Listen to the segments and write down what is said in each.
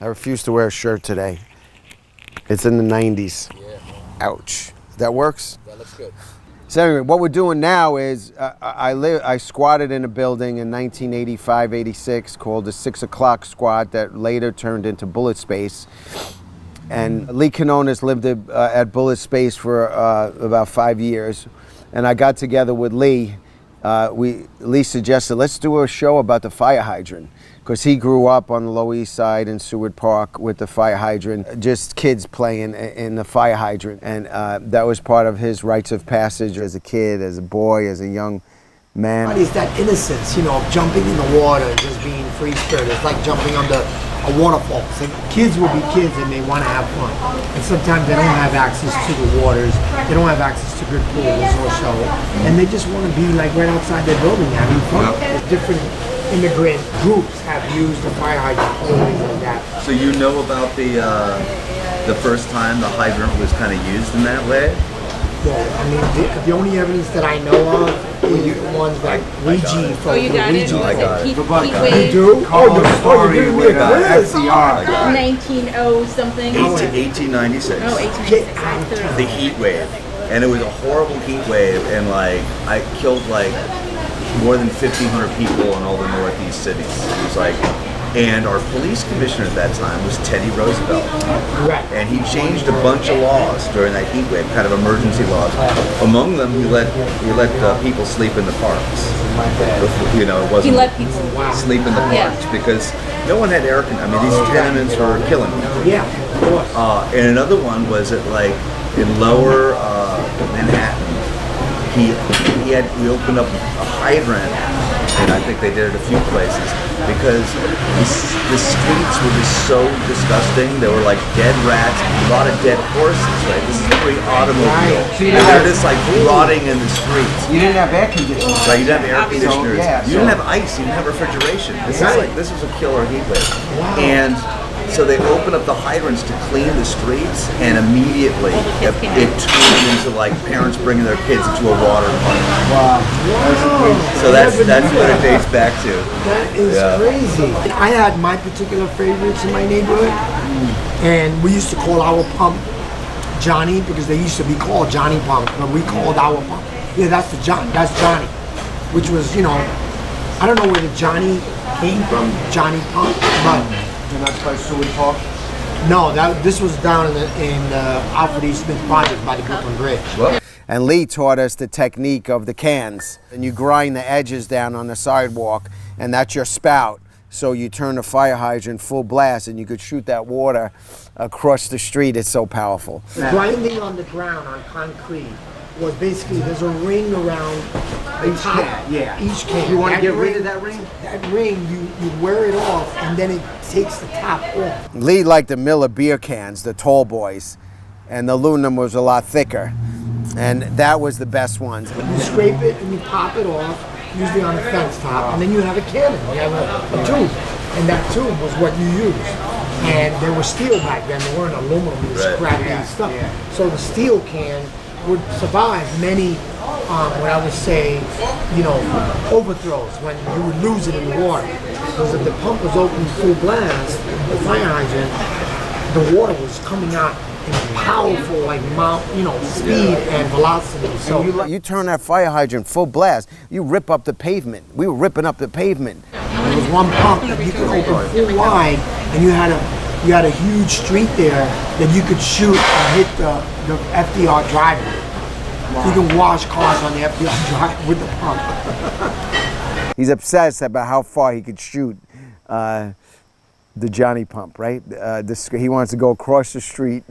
I refuse to wear a shirt today. It's in the 90s. Yeah. Ouch. That works? That looks good. So anyway, what we're doing now is I squatted in a building in 1985-86 called the 6 o'clock squad that later turned into Bullet Space. And Lee Canonis lived at Bullet Space for about 5 years. And I got together with Lee. Lee suggested, let's do a show about the fire hydrant. Because he grew up on the Lower East Side in Seward Park with the fire hydrant, just kids playing in the fire hydrant. And that was part of his rites of passage as a kid, as a boy, as a young man. It's that innocence, you know, of jumping in the water and just being free-spirited. It's like jumping under a waterfall. So kids will be kids and they want to have fun. And sometimes they don't have access to the waters. They don't have access to good pools or shower. And they just want to be like right outside their building having fun. Yep. Different immigrant groups have used the fire hydrant and things like that. So you know about the first time the hydrant was kind of used in that way? Well, I mean, the only evidence that I know of is the ones that Ouija from you got it? I got it. Heat You wave, do? Oh, you're giving me a quiz. 1900 something. 1896. Oh, 1896. The heat wave. And it was a horrible heat wave, and like I killed like more than 1,500 people in all the Northeast cities. It was like, and our police commissioner at that time was Teddy Roosevelt. Right. And he changed a bunch of laws during that heat wave, kind of emergency laws. Among them, he let people sleep in the parks. You know, it wasn't He let people sleep in the parks because no one had air conditioning. I mean, these tenements were killing them. Yeah, of course. And another one was at like in lower Manhattan. We opened up a hydrant, and I think they did it a few places because the streets were just so disgusting. There were like dead rats, a lot of dead horses. Right, this is pre-automobile, and they're just like rotting in the streets. You didn't have air conditioning. Right, you didn't have air conditioners. You didn't have ice. You didn't have refrigeration. This was a killer heat wave, and so they opened up the hydrants to clean the streets, and immediately it turned into like parents bringing their kids into a water park. Wow. So that's what it dates back to. That is crazy. I had my particular favorites in my neighborhood, and we used to call our pump Johnny because they used to be called Johnny Pump, but we called our pump. Yeah, that's Johnny, which was, you know, I don't know where the Johnny came from, Johnny Pump, but. And that's by Seward Park? No, this was down in Alfred E. Smith Project by the Brooklyn Bridge. Well, And Lee taught us the technique of the cans. And you grind the edges down on the sidewalk, and that's your spout. So you turn the fire hydrant full blast, and you could shoot that water across the street. It's so powerful. The grinding on the ground on concrete was basically there's a ring around the top. Each can. You want to get rid of that ring? That ring, you wear it off, and then it takes the top off. Lee liked the Miller beer cans, the tall boys, and the aluminum was a lot thicker. And that was the best ones. You scrape it and you pop it off, usually on the fence top, and then you have a cannon. You have a tube, and that tube was what you used. And they were steel back then. They weren't aluminum. It was scrappy stuff. So the steel can would survive many, what I would say, you know, overthrows when you would lose it in the water. Because if the pump was open full blast, the fire hydrant, the water was coming out in powerful, like speed and velocity. So you turn that fire hydrant full blast, you rip up the pavement. We were ripping up the pavement. there was one pump that you could open full wide, and you had a huge street there that you could shoot and hit the FDR driver. Wow. You can wash cars on the FDR drive with the pump. He's obsessed about how far he could shoot the Johnny pump, right? He wants to go across the street.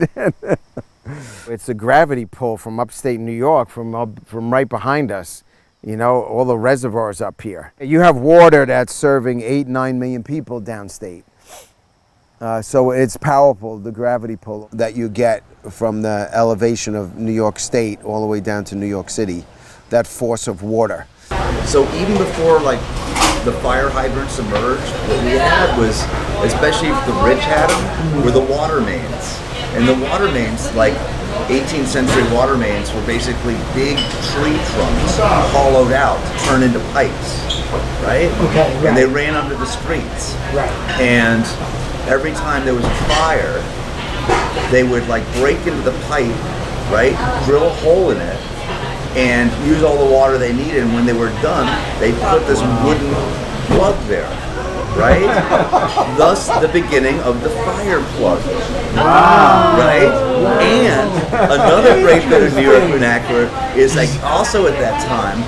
It's a gravity pull from upstate New York, from right behind us. You know, all the reservoirs up here. You have water that's serving 8-9 million people downstate. So it's powerful, the gravity pull that you get from the elevation of New York State all the way down to New York City, that force of water. So even before like the fire hydrants emerged, what we had was, especially if the rich had them, were the water mains. And the water mains, like 18th century water mains were basically big tree trunks hollowed out to turn into pipes, right? Okay, right. And they ran under the streets. Right. And every time there was a fire, they would like break into the pipe, right? Drill a hole in it and use all the water they needed. And when they were done, they put this wooden plug there, right? Thus the beginning of the fire plug. Wow. Right? And another great bit of New York vernacular is like also at that time,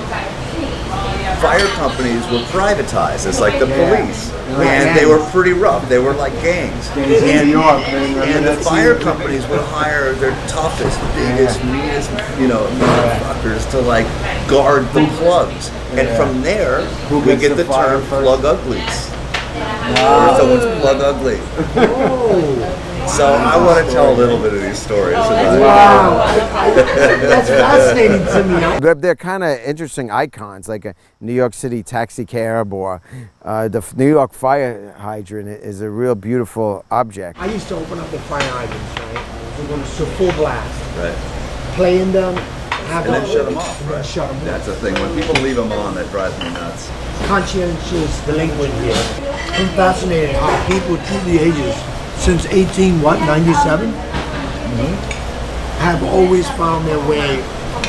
fire companies were privatized. It's like the police. And they were pretty rough. They were like gangs. And the fire companies would hire their toughest, biggest, meanest, motherfuckers to like guard the plugs. And from there, we get the term plug uglies. Or someone's plug ugly. So I want to tell a little bit of these stories. Wow, that's fascinating to me. They're kind of interesting icons, like a New York City taxi cab or the New York fire hydrant is a real beautiful object. I used to open up the fire hydrants, right? We're going to full blast. Right. Play in them. And then shut them off, right? Shut them off. That's the thing. When people leave them on, that drives me nuts. Conscientious delinquent here. I'm fascinated how people through the ages, since 97, have always found their way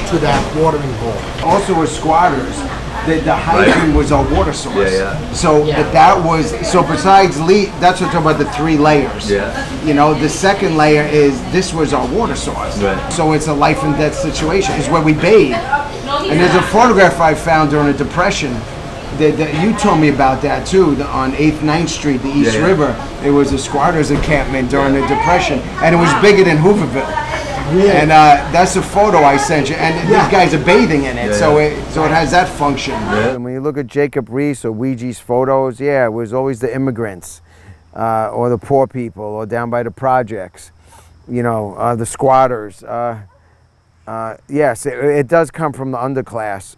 to that watering hole. Also as squatters, the hydrant was our water source. So that was, so besides that's what I'm talking about, the 3 layers. The second layer is this was our water source. Right. So it's a life and death situation. It's where we bathe. And there's a photograph I found during the Depression. You told me about that too, on 8th, 9th Street, the East River. It was a squatters encampment during the Depression, and it was bigger than Hooverville. Really? And that's a photo I sent you, and these guys are bathing in it, so it has that function. And when you look at Jacob Reese or Ouija's photos, it was always the immigrants, or the poor people, or down by the projects, the squatters. Yes, it does come from the underclass.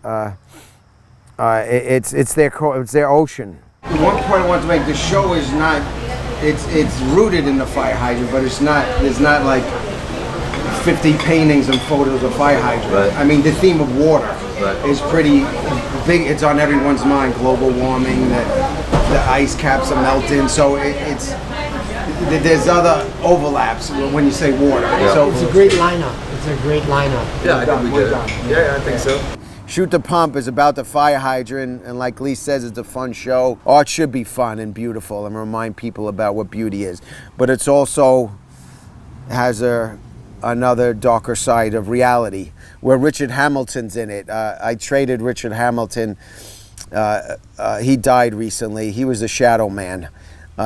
It's their ocean. One point I want to make: the show is not. It's rooted in the fire hydrant, but it's not. There's not like 50 paintings and photos of fire hydrant. Right. I mean, the theme of water is pretty big. It's on everyone's mind. Global warming, the ice caps are melting. So there's other overlaps when you say water. So it's a great lineup. Yeah, I think we did. Yeah, I think so. Shoot the Pump is about the fire hydrant, and like Lee says, it's a fun show. Art should be fun and beautiful and remind people about what beauty is. But it's also has another darker side of reality, where Richard Hambleton's in it. I traded Richard Hambleton. He died recently. He was the Shadow Man.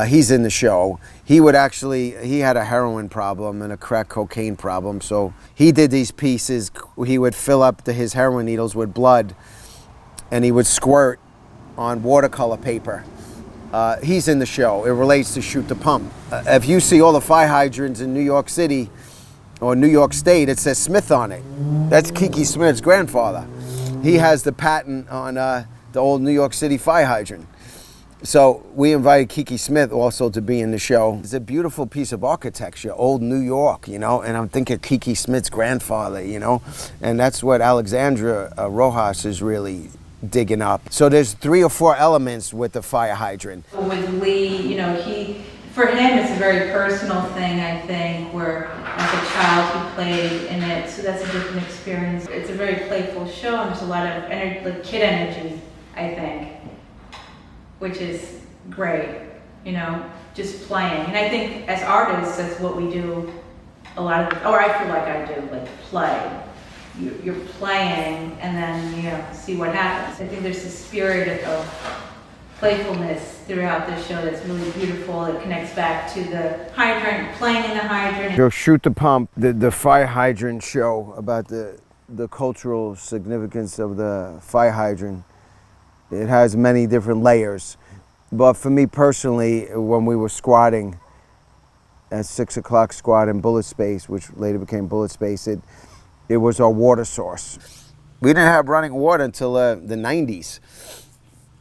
He's in the show. He had a heroin problem and a crack cocaine problem, so he did these pieces. He would fill up his heroin needles with blood, and he would squirt on watercolor paper. He's in the show. It relates to Shoot the Pump. If you see all the fire hydrants in New York City or New York State, it says Smith on it. That's Kiki Smith's grandfather. He has the patent on the old New York City fire hydrant. So we invited Kiki Smith also to be in the show. It's a beautiful piece of architecture, old New York, and I'm thinking Kiki Smith's grandfather, and that's what Alexandra Rojas is really digging up. So there's 3 or 4 elements with the fire hydrant. With Lee, for him it's a very personal thing, I think, where as a child he played in it, so that's a different experience. It's a very playful show, and there's a lot of kid energy, I think, which is great, just playing. And I think as artists, that's what we do a lot of, or I feel like I do, like play. You're playing and then, see what happens. I think there's a spirit of playfulness throughout this show that's really beautiful. It connects back to the hydrant, playing in the hydrant. Shoot the Pump, the fire hydrant show about the cultural significance of the fire hydrant. It has many different layers, but for me personally, when we were squatting at 6 o'clock squat in Bullet Space, which later became Bullet Space, it was our water source. We didn't have running water until the 90s.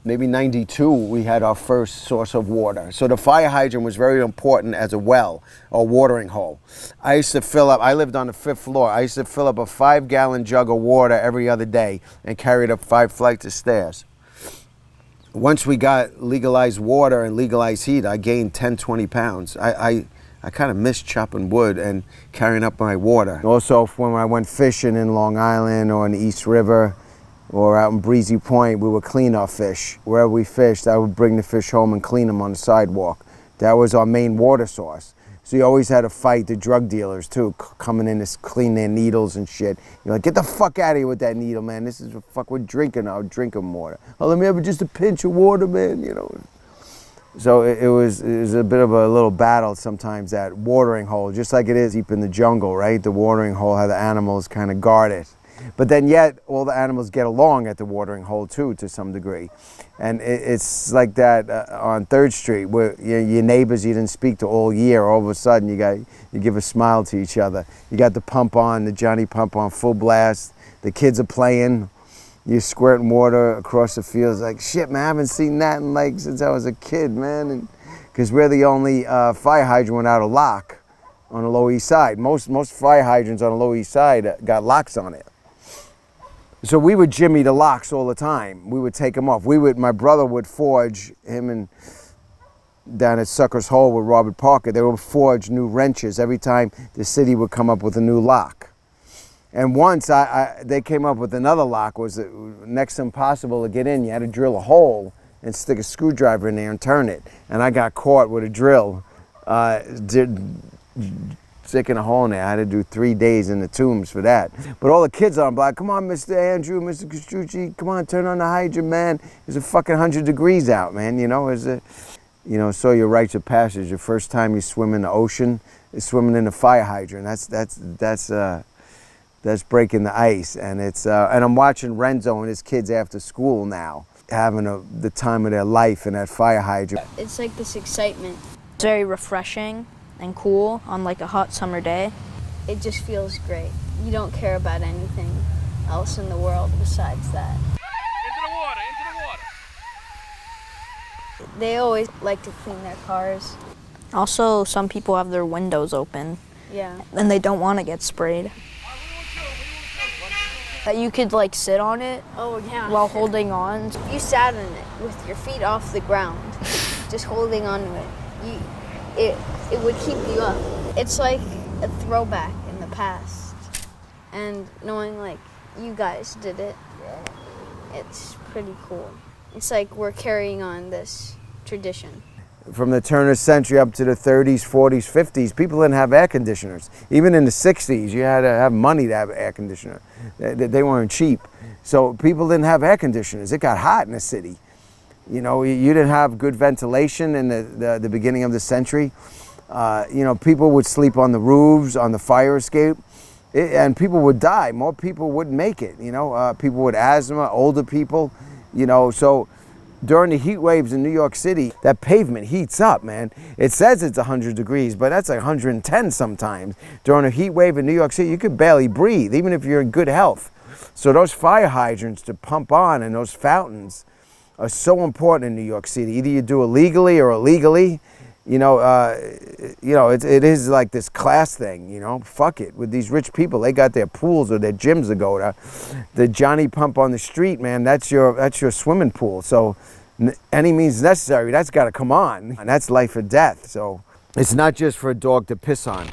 maybe 92, we had our first source of water. So the fire hydrant was very important as a well or watering hole. I used to fill up, I lived on the 5th floor, I used to fill up a 5-gallon jug of water every other day and carry it up 5 flights of stairs. Once we got legalized water and legalized heat, I gained 10, 20 pounds. I kind of missed chopping wood and carrying up my water. Also, when I went fishing in Long Island or in the East River, or out in Breezy Point, we would clean our fish. Wherever we fished, I would bring the fish home and clean them on the sidewalk. That was our main water source. So you always had to fight the drug dealers too, coming in to clean their needles and shit. You're like, get the fuck out of here with that needle, man. This is what fuck we're drinking now, drinking water. Oh, let me have just a pinch of water, man, you know. So it was a bit of a little battle sometimes, that watering hole, just like it is deep in the jungle, right? The watering hole, how the animals kind of guard it. But then yet, all the animals get along at the watering hole too, to some degree. And it's like that on 3rd Street, where your neighbors you didn't speak to all year, all of a sudden you give a smile to each other. You got the pump on, the Johnny pump on full blast. The kids are playing. You're squirting water across the fields. Like, shit, man, I haven't seen that in like since I was a kid, man. Because we're the only fire hydrant without a lock on the Lower East Side. Most fire hydrants on the Lower East Side got locks on it. So we would jimmy the locks all the time. We would take them off. My brother would forge, him and down at Sucker's Hole with Robert Parker, they would forge new wrenches every time the city would come up with a new lock. And once they came up with another lock, was next to impossible to get in. You had to drill a hole and stick a screwdriver in there and turn it. And I got caught with a drill, sticking a hole in there. I had to do 3 days in the tombs for that. But all the kids on the block, come on, Mr. Andrew, Mr. Castrucci, come on, turn on the hydrant, man. It's a fucking 100 degrees out, man. You know, so your rites of passage. The first time you swim in the ocean is swimming in a fire hydrant. That's breaking the ice. And and I'm watching Renzo and his kids after school now, having the time of their life in that fire hydrant. It's like this excitement. It's very refreshing and cool on like a hot summer day. It just feels great. You don't care about anything else in the world besides that. Into the water, into the water. They always like to clean their cars. Also, some people have their windows open. Yeah. And they don't want to get sprayed. That you could like sit on it. Oh yeah. While holding on. If you sat in it with your feet off the ground, just holding on to it, it would keep you up. It's like a throwback in the past. And knowing like you guys did it, it's pretty cool. It's like we're carrying on this tradition. From the turn of the century up to the 30s, 40s, 50s, people didn't have air conditioners. Even in the 60s, you had to have money to have an air conditioner. They weren't cheap. So people didn't have air conditioners. It got hot in the city. You know, you didn't have good ventilation in the beginning of the century. You know, people would sleep on the roofs, on the fire escape, and people would die. More people wouldn't make it, you know. People with asthma, older people, you know. So during the heat waves in New York City, that pavement heats up, man. It says it's 100 degrees, but that's like 110 sometimes. During a heat wave in New York City, you could barely breathe, even if you're in good health. So those fire hydrants to pump on and those fountains are so important in New York City. Either you do it legally or illegally. You know, it is like this class thing, you know. Fuck it. With these rich people, they got their pools or their gyms to go to. The Johnny pump on the street, man, that's your swimming pool. So any means necessary, that's got to come on. And that's life or death. So it's not just for a dog to piss on.